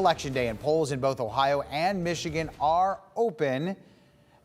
Election day, and polls in both Ohio and Michigan are open.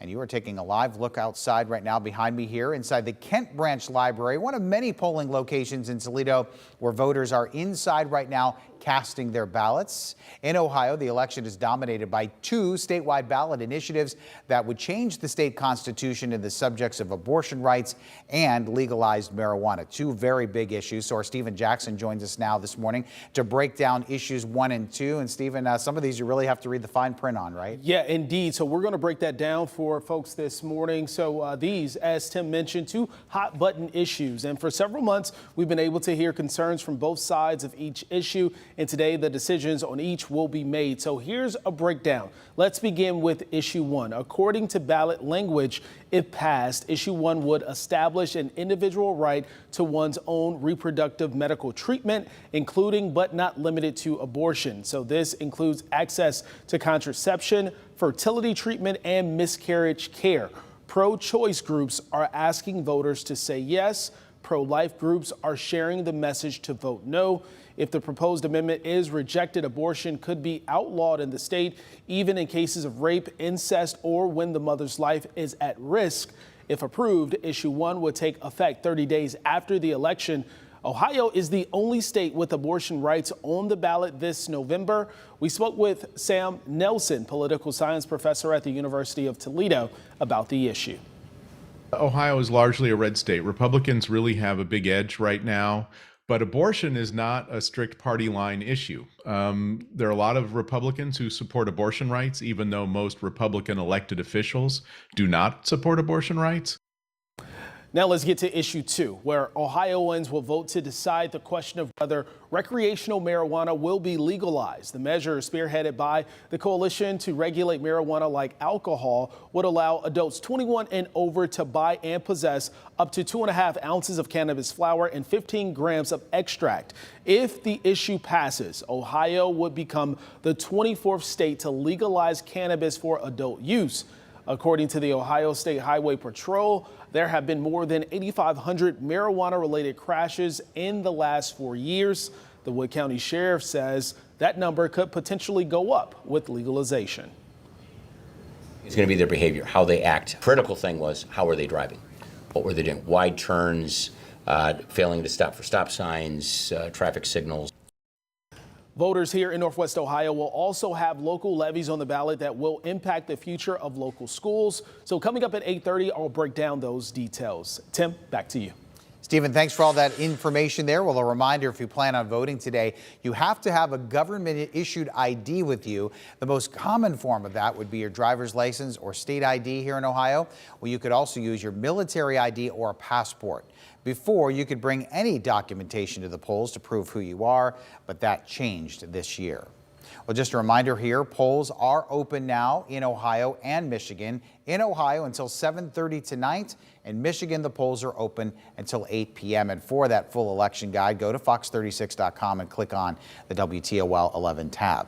And you are taking a live look outside right now behind me here inside the Kent Branch Library, one of many polling locations in Toledo where voters are inside right now casting their ballots. In Ohio, the election is dominated by two statewide ballot initiatives that would change the state constitution in the subjects of abortion rights and legalized marijuana. Two very big issues. So our Stephen Jackson joins us now this morning to break down issues 1 and 2. And Stephen, some of these you really have to read the fine print on, right? Yeah, indeed. So we're going to break that down for folks this morning. So these, as Tim mentioned, two hot button issues. And for several months, we've been able to hear concerns from both sides of each issue. And today, the decisions on each will be made. So here's a breakdown. Let's begin with issue 1. According to ballot language, if passed, issue 1 would establish an individual right to one's own reproductive medical treatment, including but not limited to abortion. So this includes access to contraception, fertility treatment, and miscarriage care. Pro-choice groups are asking voters to say yes. Pro-life groups are sharing the message to vote no. If the proposed amendment is rejected, abortion could be outlawed in the state, even in cases of rape, incest, or when the mother's life is at risk. If approved, issue 1 would take effect 30 days after the election. Ohio is the only state with abortion rights on the ballot this November. We spoke with Sam Nelson, political science professor at the University of Toledo, about the issue. Ohio is largely a red state. Republicans really have a big edge right now, but abortion is not a strict party line issue. There are a lot of Republicans who support abortion rights, even though most Republican elected officials do not support abortion rights. Now let's get to issue 2, where Ohioans will vote to decide the question of whether recreational marijuana will be legalized. The measure, spearheaded by the Coalition to Regulate Marijuana Like Alcohol, would allow adults 21 and over to buy and possess up to 2.5 ounces of cannabis flower and 15 grams of extract. If the issue passes, Ohio would become the 24th state to legalize cannabis for adult use. According to the Ohio State Highway Patrol, there have been more than 8,500 marijuana-related crashes in the last 4 years. The Wood County Sheriff says that number could potentially go up with legalization. It's going to be their behavior, how they act. Critical thing was, how were they driving? What were they doing? Wide turns, failing to stop for stop signs, traffic signals. Voters here in Northwest Ohio will also have local levies on the ballot that will impact the future of local schools. So coming up at 8:30, I'll break down those details. Tim, back to you. Stephen, thanks for all that information there. Well, a reminder, if you plan on voting today, you have to have a government-issued ID with you. The most common form of that would be your driver's license or state ID here in Ohio. Well, you could also use your military ID or a passport. Before, you could bring any documentation to the polls to prove who you are, but that changed this year. Well, just a reminder here, polls are open now in Ohio and Michigan. In Ohio until 7:30 tonight. In Michigan, the polls are open until 8 p.m. And for that full election guide, go to fox36.com and click on the WTOL 11 tab.